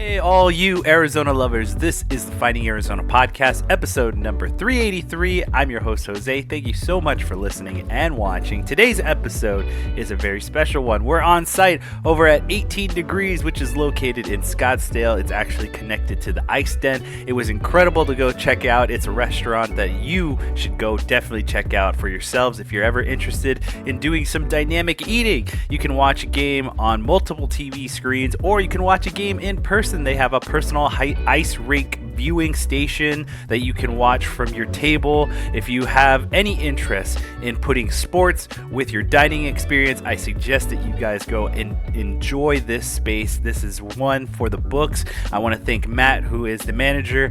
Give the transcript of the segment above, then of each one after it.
Hey, all you Arizona lovers, this is the Finding Arizona podcast, episode number 383. I'm your host, Jose. Thank you so much for listening and watching. Today's episode is a very special one. We're on site over at 18 Degrees, which is located in Scottsdale. It's actually connected to the Ice Den. It was incredible to go check out. It's a restaurant that you should go definitely check out for yourselves if you're ever interested in doing some dynamic eating. You can watch a game on multiple TV screens, or you can watch a game in person. They have a personal ice rink viewing station that you can watch from your table. If you have any interest in putting sports with your dining experience, I suggest that you guys go and enjoy this space. This is one for the books. I want to thank Matt, who is the manager,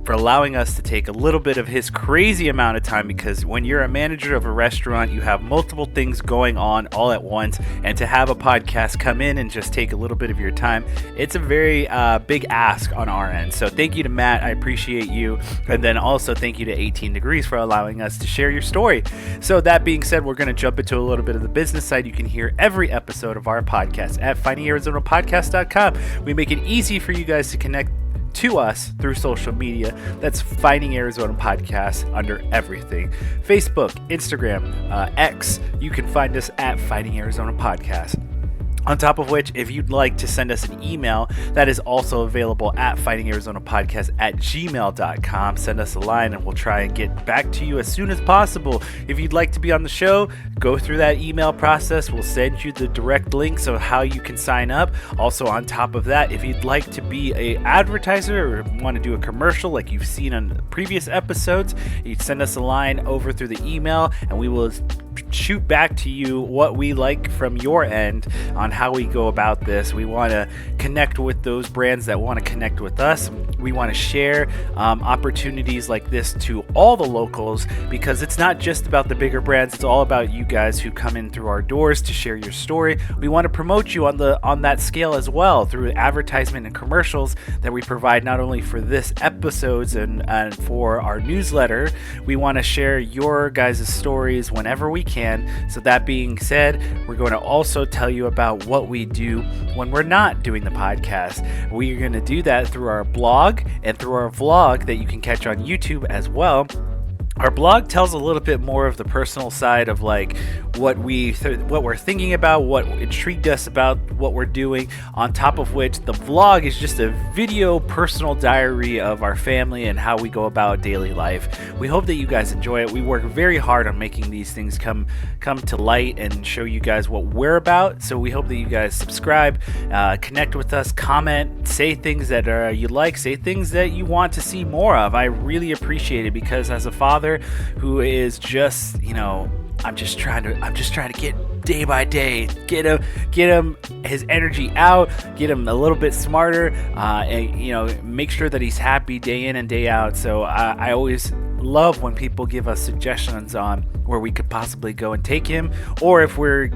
for allowing us to take a little bit of his crazy amount of time, because when you're a manager of a restaurant, you have multiple things going on all at once, and to have a podcast come in and just take a little bit of your time, it's a very big ask on our end. So thank you to Matt, I appreciate you, and then also thank you to 18 Degrees for allowing us to share your story. So that being said, we're going to jump into a little bit of the business side. You can hear every episode of our podcast at findingarizonapodcast.com. We make it easy for you guys to connect to us through social media. That's Finding Arizona Podcast under everything: Facebook, Instagram, X. You can find us at Finding Arizona Podcast. On top of which, if you'd like to send us an email, that is also available at findingarizonapodcast@gmail.com. Send us a line and we'll try and get back to you as soon as possible. If you'd like to be on the show, go through that email process. We'll send you the direct links of how you can sign up. Also, on top of that, if you'd like to be an advertiser or want to do a commercial like you've seen on previous episodes, you send us a line over through the email and we will shoot back to you what we like from your end on how we go about this. We want to connect with those brands that want to connect with us. We want to share opportunities like this to all the locals, because it's not just about the bigger brands. It's all about you guys who come in through our doors to share your story. We want to promote you on that scale as well through advertisement and commercials that we provide, not only for this episodes and for our newsletter. We want to share your guys' stories whenever we can. So that being said, we're going to also tell you about what we do when we're not doing the podcast. We're going to do that through our blog and through our vlog that you can catch on YouTube as well. Our blog tells a little bit more of the personal side of like what we're thinking about, what intrigued us about what we're doing. On top of which, the vlog is just a video personal diary of our family and how we go about daily life. We hope that you guys enjoy it. We work very hard on making these things come to light and show you guys what we're about. So we hope that you guys subscribe, connect with us, comment, say things that you like, say things that you want to see more of. I really appreciate it, because as a father who is just, I'm just trying to get day by day, get him his energy out, get him a little bit smarter, and make sure that he's happy day in and day out. So I always love when people give us suggestions on where we could possibly go and take him, or if we're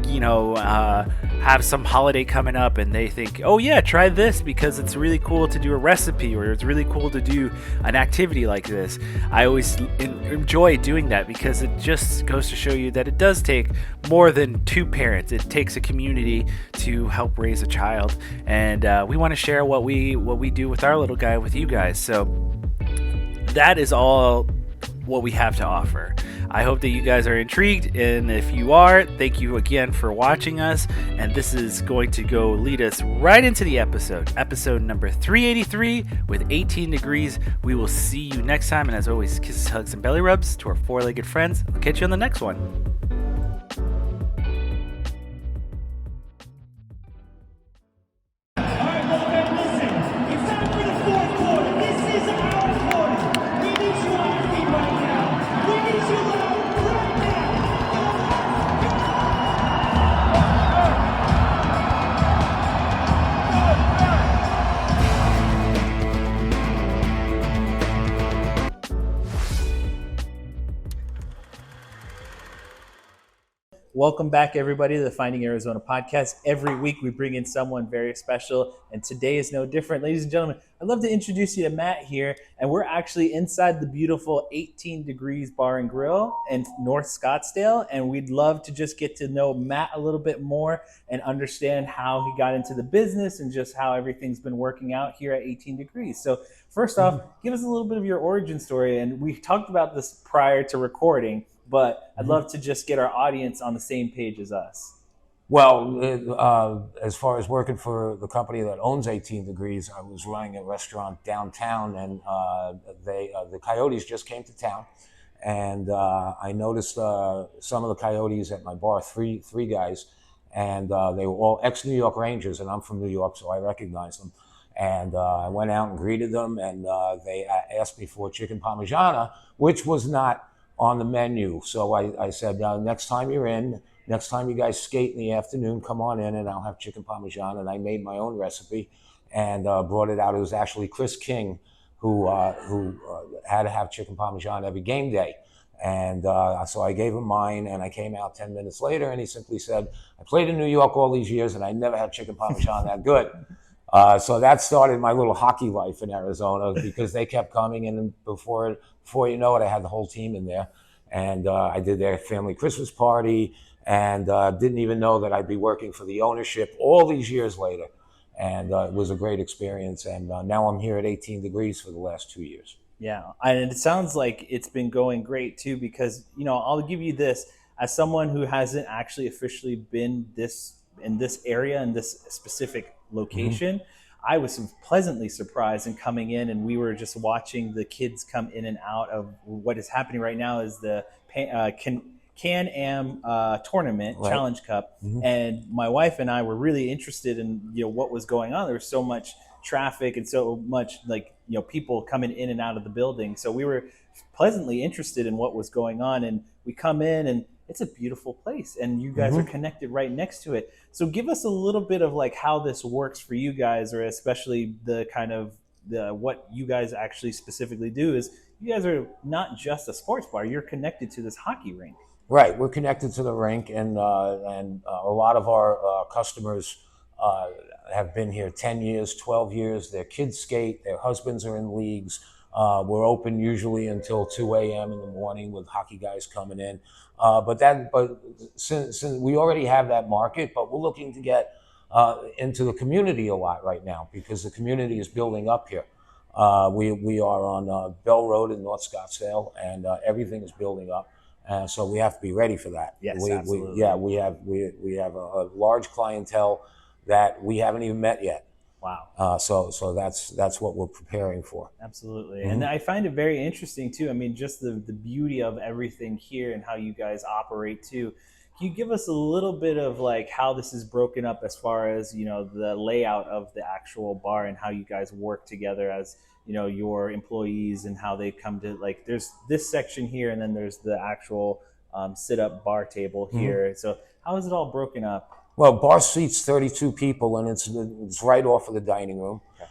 have some holiday coming up and they think, oh yeah, try this because it's really cool to do a recipe, or it's really cool to do an activity like this. I always enjoy doing that, because it just goes to show you that it does take more than two parents. It takes a community to help raise a child, and we want to share what we do with our little guy with you guys. So that is all what we have to offer. I hope that you guys are intrigued, and if you are, thank you again for watching us, and this is going to go lead us right into the episode number 383 with 18 Degrees. We will see you next time, and as always, kisses, hugs, and belly rubs to our four-legged friends. I'll catch you on the next one. Welcome back, everybody, to the Finding Arizona podcast. Every week we bring in someone very special, and today is no different. Ladies and gentlemen, I'd love to introduce you to Matt here, and we're actually inside the beautiful 18 Degrees Bar and Grill in North Scottsdale, and we'd love to just get to know Matt a little bit more and understand how he got into the business and just how everything's been working out here at 18 Degrees. So first off, give us a little bit of your origin story, and we talked about this prior to recording, but I'd love to just get our audience on the same page as us. Well, as far as working for the company that owns 18 Degrees, I was running a restaurant downtown, and the coyotes just came to town, and I noticed some of the coyotes at my bar, three guys, and they were all ex-New York Rangers, and I'm from New York, so I recognized them. And I went out and greeted them, and they asked me for chicken parmigiana, which was not on the menu. So I said, next time you're in, next time you guys skate in the afternoon, come on in and I'll have chicken parmesan. And I made my own recipe and brought it out. It was actually Chris King who had to have chicken parmesan every game day. And so I gave him mine, and I came out 10 minutes later, and he simply said, I played in New York all these years and I never had chicken parmesan that good. So that started my little hockey life in Arizona, because they kept coming, and before you know it, I had the whole team in there, and I did their family Christmas party, and didn't even know that I'd be working for the ownership all these years later, and it was a great experience, and now I'm here at 18 Degrees for the last 2 years. Yeah, and it sounds like it's been going great too, because I'll give you this as someone who hasn't actually officially been in this area in this specific location. I was pleasantly surprised in coming in, and we were just watching the kids come in and out of what is happening right now is the Can-Am tournament, right. Challenge Cup, and my wife and I were really interested in what was going on. There was so much traffic and so much people coming in and out of the building, so we were pleasantly interested in what was going on, and we come in and it's a beautiful place, and you guys are connected right next to it. So give us a little bit of how this works for you guys, or especially the kind of what you guys actually specifically do. Is you guys are not just a sports bar, you're connected to this hockey rink. Right, we're connected to the rink, and a lot of our customers have been here 10 years, 12 years. Their kids skate, their husbands are in leagues. We're open usually until 2 a.m. in the morning with hockey guys coming in. But since we already have that market, but we're looking to get into the community a lot right now, because the community is building up here. We are on Bell Road in North Scottsdale, and everything is building up. So we have to be ready for that. Yes, absolutely. We have a large clientele that we haven't even met yet. Wow. So that's what we're preparing for. Absolutely. And I find it very interesting too. I mean, just the beauty of everything here and how you guys operate too. Can you give us a little bit of how this is broken up as far as, the layout of the actual bar and how you guys work together as, your employees, and how they come to there's this section here, and then there's the actual sit-up bar table here. So how is it all broken up? Well, bar seats 32 people, and it's right off of the dining room. Okay.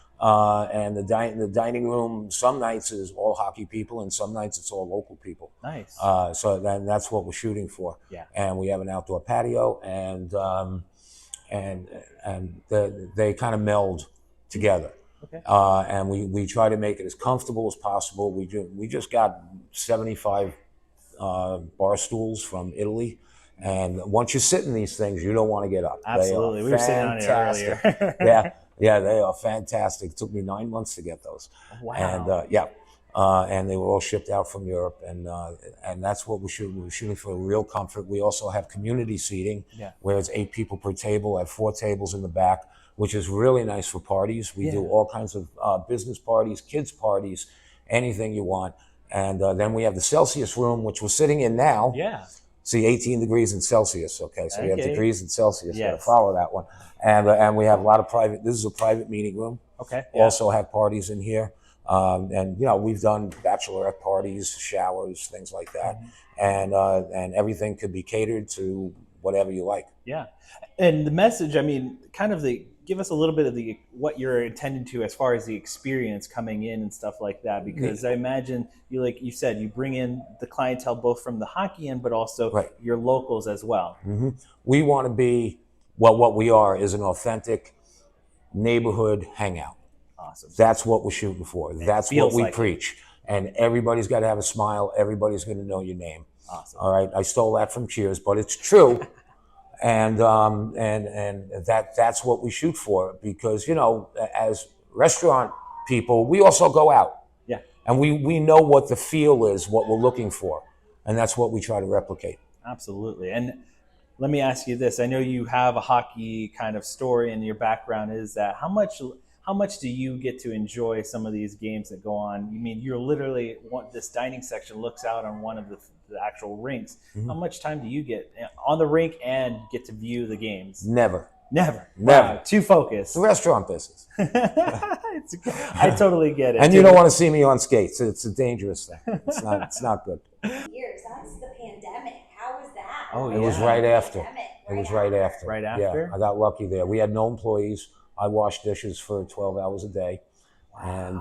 And the dining room, some nights is all hockey people, and some nights it's all local people. Nice. So then that's what we're shooting for. Yeah. And we have an outdoor patio, and they kind of meld together. Okay. And we try to make it as comfortable as possible. We just got 75 bar stools from Italy. And once you sit in these things, you don't want to get up. Absolutely. We were sitting on it earlier. Yeah, they are fantastic. It took me 9 months to get those. Wow. And and they were all shipped out from Europe. And that's what we're shooting. We're shooting for real comfort. We also have community seating, where it's 8 people per table. I have 4 tables in the back, which is really nice for parties. We do all kinds of business parties, kids parties, anything you want. And then we have the Celsius room, which we're sitting in now. Yeah. See, 18 degrees in Celsius, okay? So we have degrees in Celsius. Yes. You gotta follow that one. And we have a lot of this is a private meeting room. Okay. Also have parties in here. And we've done bachelorette parties, showers, things like that. And everything could be catered to whatever you like. Yeah. And the message, I mean, kind of give us a little bit of what you're intending to as far as the experience coming in and stuff like that? Because I imagine you, like you said, you bring in the clientele both from the hockey end, but also Right. your locals as well. We want to be, well, what we are is an authentic neighborhood hangout. Awesome. That's what we're shooting for. That's what feels we like it. preach. And everybody's got to have a smile. Everybody's going to know your name. Awesome. All right. I stole that from Cheers, but it's true. And that's what we shoot for, because, you know, as restaurant people, we also go out. Yeah. And we know what the feel is, what we're looking for. And that's what we try to replicate. Absolutely. And let me ask you this. I know you have a hockey kind of story, and your background is that. How much do you get to enjoy some of these games that go on? You mean you're literally, this dining section looks out on one of the actual rinks. How much time do you get on the rink and get to view the games? Never. Wow, too focused. It's a restaurant business. I totally get it. And you don't want to see me on skates. It's a dangerous thing. It's not good. Years. That's the pandemic. How was that? Oh, It was yeah. right after. Pandemic, It was right after. Right after? Yeah, I got lucky there. We had no employees. I washed dishes for 12 hours a day. And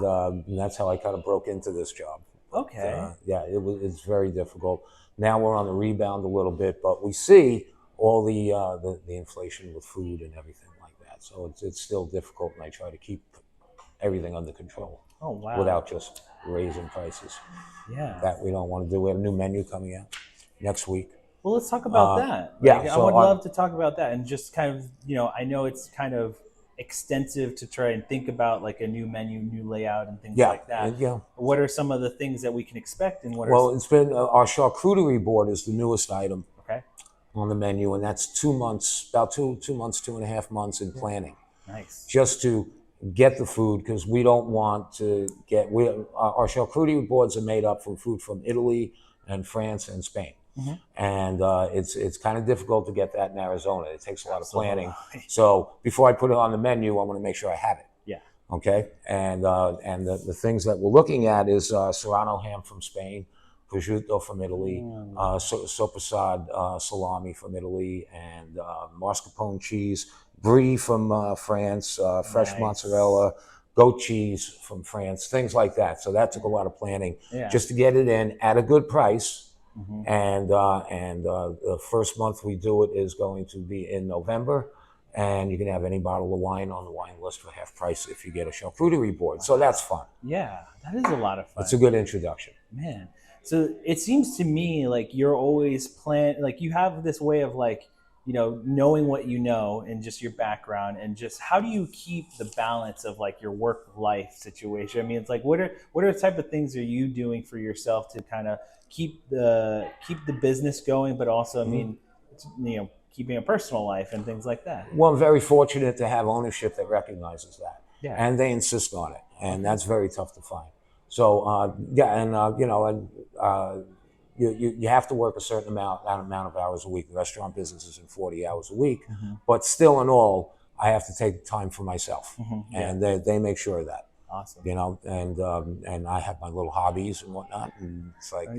that's how I kind of broke into this job. Okay. Yeah, it's very difficult. Now we're on the rebound a little bit, but we see all the inflation with food and everything like that. So it's still difficult, and I try to keep everything under control. Oh, wow. Without just raising prices. Yeah. That we don't want to do. We have a new menu coming out next week. Well, let's talk about that. Yeah, I so would love to talk about that, and just kind of, you know, I know it's kind of extensive to try and think about like a new menu, new layout, and things like that. Yeah. What are some of the things that we can expect, and what Well, are it's been our charcuterie board is the newest item okay? on the menu, and that's 2 months, about 2.5 months in planning, Nice. just to get the food, because we don't want to get our charcuterie boards are made up from food from Italy and France and Spain. And it's kind of difficult to get that in Arizona. It takes a lot of planning. So before I put it on the menu, I want to make sure I have it. Yeah. Okay. And the things that we're looking at is Serrano ham from Spain, prosciutto from Italy, sopressade salami from Italy, and mascarpone cheese, brie from France, fresh mozzarella, goat cheese from France, things like that. So that took a lot of planning just to get it in at a good price. And the first month we do it is going to be in November, and you can have any bottle of wine on the wine list for half price if you get a charcuterie board. So that's fun. Yeah, that is a lot of fun. It's a good introduction. Man. So it seems to me like you're always like you have this way of like, you know, knowing what you know and just your background, and just how do you keep the balance of like your work life situation? I mean, it's like what are the type of things are you doing for yourself to kind of keep the business going, but also, I mean, you know, keeping a personal life and things like that? Well, I'm very fortunate to have ownership that recognizes that, Yeah. and they insist on it, and that's very tough to find. So you know, and you have to work a certain amount of hours a week. The restaurant business is in 40 hours a week, but still in all, I have to take time for myself, and they make sure of that. Awesome. You know, and I have my little hobbies and whatnot, and it's like,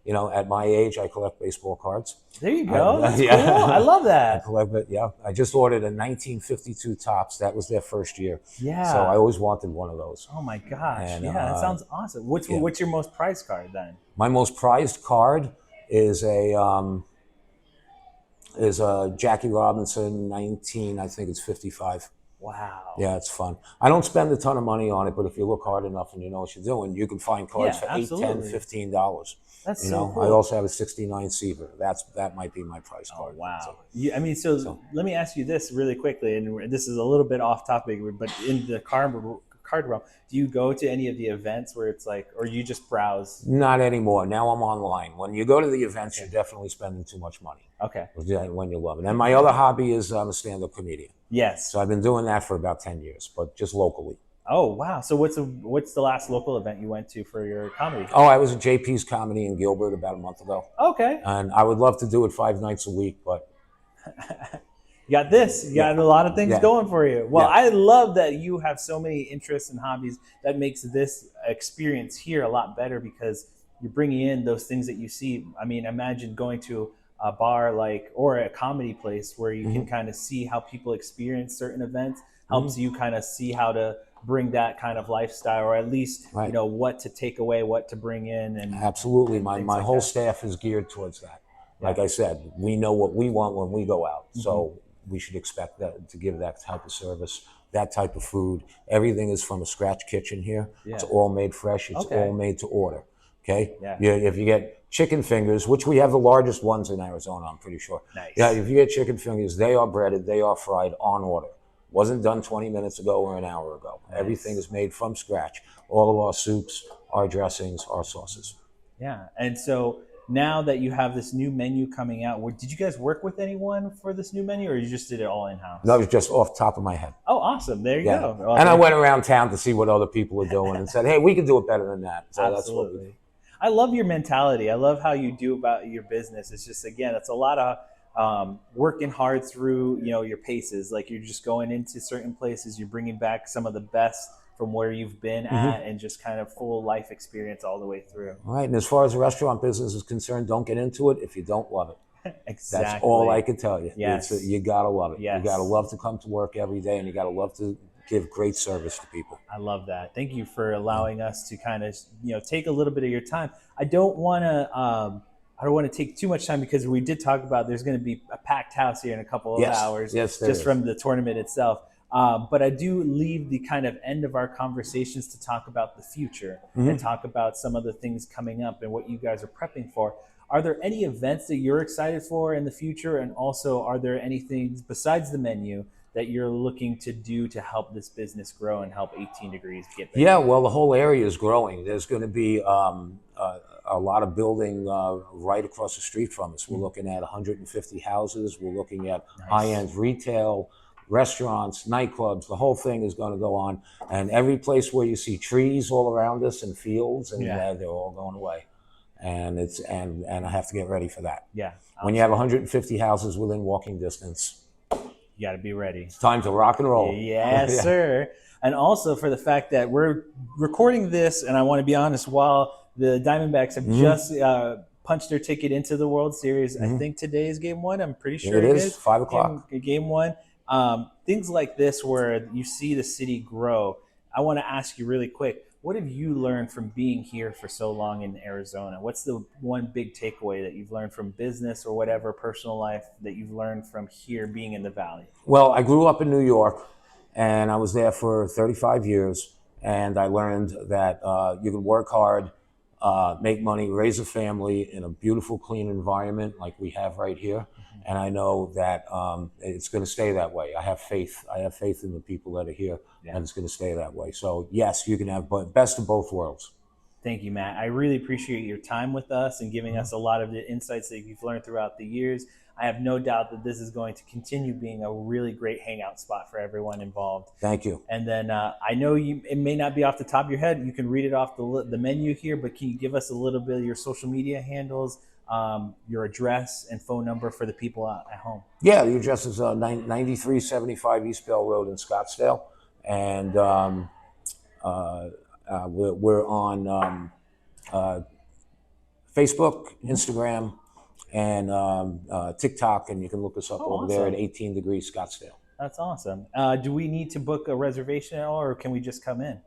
you know, at my age, I collect baseball cards. There you go. That's cool. I love that. I collect it. Yeah, I just ordered a 1952 Topps. That was their first year. Yeah. So I always wanted one of those. Oh my gosh. And, that sounds awesome. What's your most prized card then? My most prized card is a Jackie Robinson 19. I think it's 55. Wow. Yeah, it's fun. I don't spend a ton of money on it, but if you look hard enough and you know what you're doing, you can find cards for $8, $10, $15. That's you so know, cool. I also have a '69 Savor. That might be my price card. Oh, wow. So, I mean, so let me ask you this really quickly, and this is a little bit off topic, but in the card realm, do you go to any of the events where it's like, or you just browse? Not anymore. Now I'm online. When you go to the events, you're definitely spending too much money. Okay. When you love it. And my other hobby is I'm a stand-up comedian. Yes. So I've been doing that for about 10 years, but just locally. Oh, wow. So what's the last local event you went to for your comedy? Oh, I was at JP's Comedy in Gilbert about a month ago. Okay. And I would love to do it 5 nights a week, but... You got this. You got a lot of things going for you. Well, Yeah. I love that you have so many interests and hobbies. That makes this experience here a lot better because you're bringing in those things that you see. I mean, imagine going to a bar or a comedy place where you can kind of see how people experience certain events, helps you kind of see how to bring that kind of lifestyle, or at least Right. what to take away, what to bring in, and Absolutely. and My things my like whole that. staff is geared towards that. Like Yeah. I said, we know what we want when we go out. So we should expect that to give that type of service, that type of food. Everything is from a scratch kitchen here. Yeah. It's all made fresh. It's Okay. all made to order. Okay? Yeah. If you get chicken fingers, which we have the largest ones in Arizona, I'm pretty sure. Nice. Yeah, if you get chicken fingers, they are breaded, they are fried on order. Wasn't done 20 minutes ago or an hour ago. Nice. Everything is made from scratch. All of our soups, our dressings, our sauces. Yeah. And so now that you have this new menu coming out, did you guys work with anyone for this new menu, or you just did it all in-house? That was just off the top of my head. Oh, awesome. There you go. Well, And I went around town to see what other people are doing and said, hey, we can do it better than that. So Absolutely. that's what we. I love your mentality. I love how you do about your business. It's just, again, it's a lot of working hard through, your paces. Like, you're just going into certain places, you're bringing back some of the best from where you've been at, and just kind of full life experience all the way through. All right. And as far as the restaurant business is concerned, don't get into it if you don't love it. Exactly. That's all I can tell you. Yes. You got to love it. Yes. You got to love to come to work every day, and you got to love to give great service to people. I love that. Thank you for allowing us to kind of, take a little bit of your time. I don't want to take too much time, because we did talk about there's going to be a packed house here in a couple of hours, Yes, there just is. from the tournament itself. But I do leave the kind of end of our conversations to talk about the future and talk about some of the things coming up and what you guys are prepping for. Are there any events that you're excited for in the future? And also, are there any things besides the menu that you're looking to do to help this business grow and help 18 Degrees get bigger? Yeah, well, the whole area is growing. There's going to be a lot of building right across the street from us. We're looking at 150 houses. We're looking at high-end retail, restaurants, nightclubs. The whole thing is going to go on. And every place where you see trees all around us and fields, and they're all going away. And I have to get ready for that. Yeah. When you have 150 houses within walking distance, You got to be ready. it's time to rock and roll. Yes, sir. And also for the fact that we're recording this, and I want to be honest, while the Diamondbacks have just punched their ticket into the World Series, I think today is game one. I'm pretty sure It is 5 o'clock. Game one. Things like this where you see the city grow. I want to ask you really quick, what have you learned from being here for so long in Arizona? What's the one big takeaway that you've learned from business or whatever personal life that you've learned from here being in the Valley? Well, I grew up in New York, and I was there for 35 years, and I learned that you can work hard, make money, raise a family in a beautiful, clean environment like we have right here. And I know that it's going to stay that way. I have faith. I have faith in the people that are here, and it's going to stay that way. So yes, you can have best of both worlds. Thank you, Matt. I really appreciate your time with us and giving us a lot of the insights that you've learned throughout the years. I have no doubt that this is going to continue being a really great hangout spot for everyone involved. Thank you. And then I know it may not be off the top of your head. You can read it off the menu here, but can you give us a little bit of your social media handles, your address and phone number for the people at home? Yeah, the address is 9375 East Bell Road in Scottsdale. And we're on Facebook, Instagram, and TikTok, and you can look us up over there at 18 Degrees Scottsdale. That's awesome. Do we need to book a reservation at all, or can we just come in?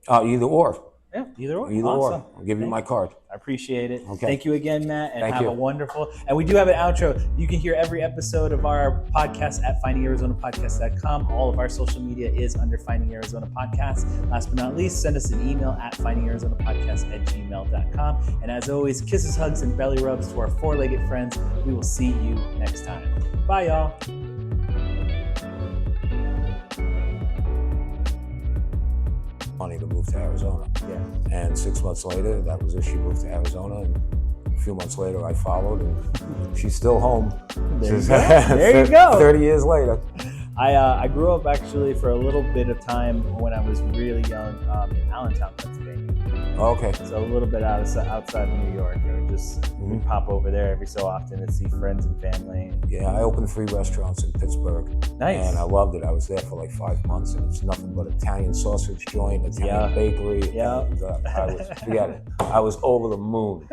Either or. Yeah, either or. Either Awesome. or. I'll give you my card. I appreciate it. Okay. Thank you again, Matt, and Thank have you. a wonderful. And we do have an outro. You can hear every episode of our podcast at findingarizonapodcast.com. All of our social media is under Finding Arizona Podcast. Last but not least, send us an email at findingarizonapodcast@gmail.com. And as always, kisses, hugs, and belly rubs to our four-legged friends. We will see you next time. Bye, y'all. Money to move to Arizona. Yeah. And 6 months later, that was it. She moved to Arizona, and a few months later, I followed, and she's still home. There you go. There you go. 30 years later. I grew up actually for a little bit of time when I was really young in Allentown, Pennsylvania. Okay. So a little bit outside of New York. We pop over there every so often to see friends and family. Yeah, I opened 3 restaurants in Pittsburgh. Nice. And I loved it. I was there for like 5 months, and it's nothing but Italian sausage joint, Italian bakery. Yeah. And, forget it. I was over the moon.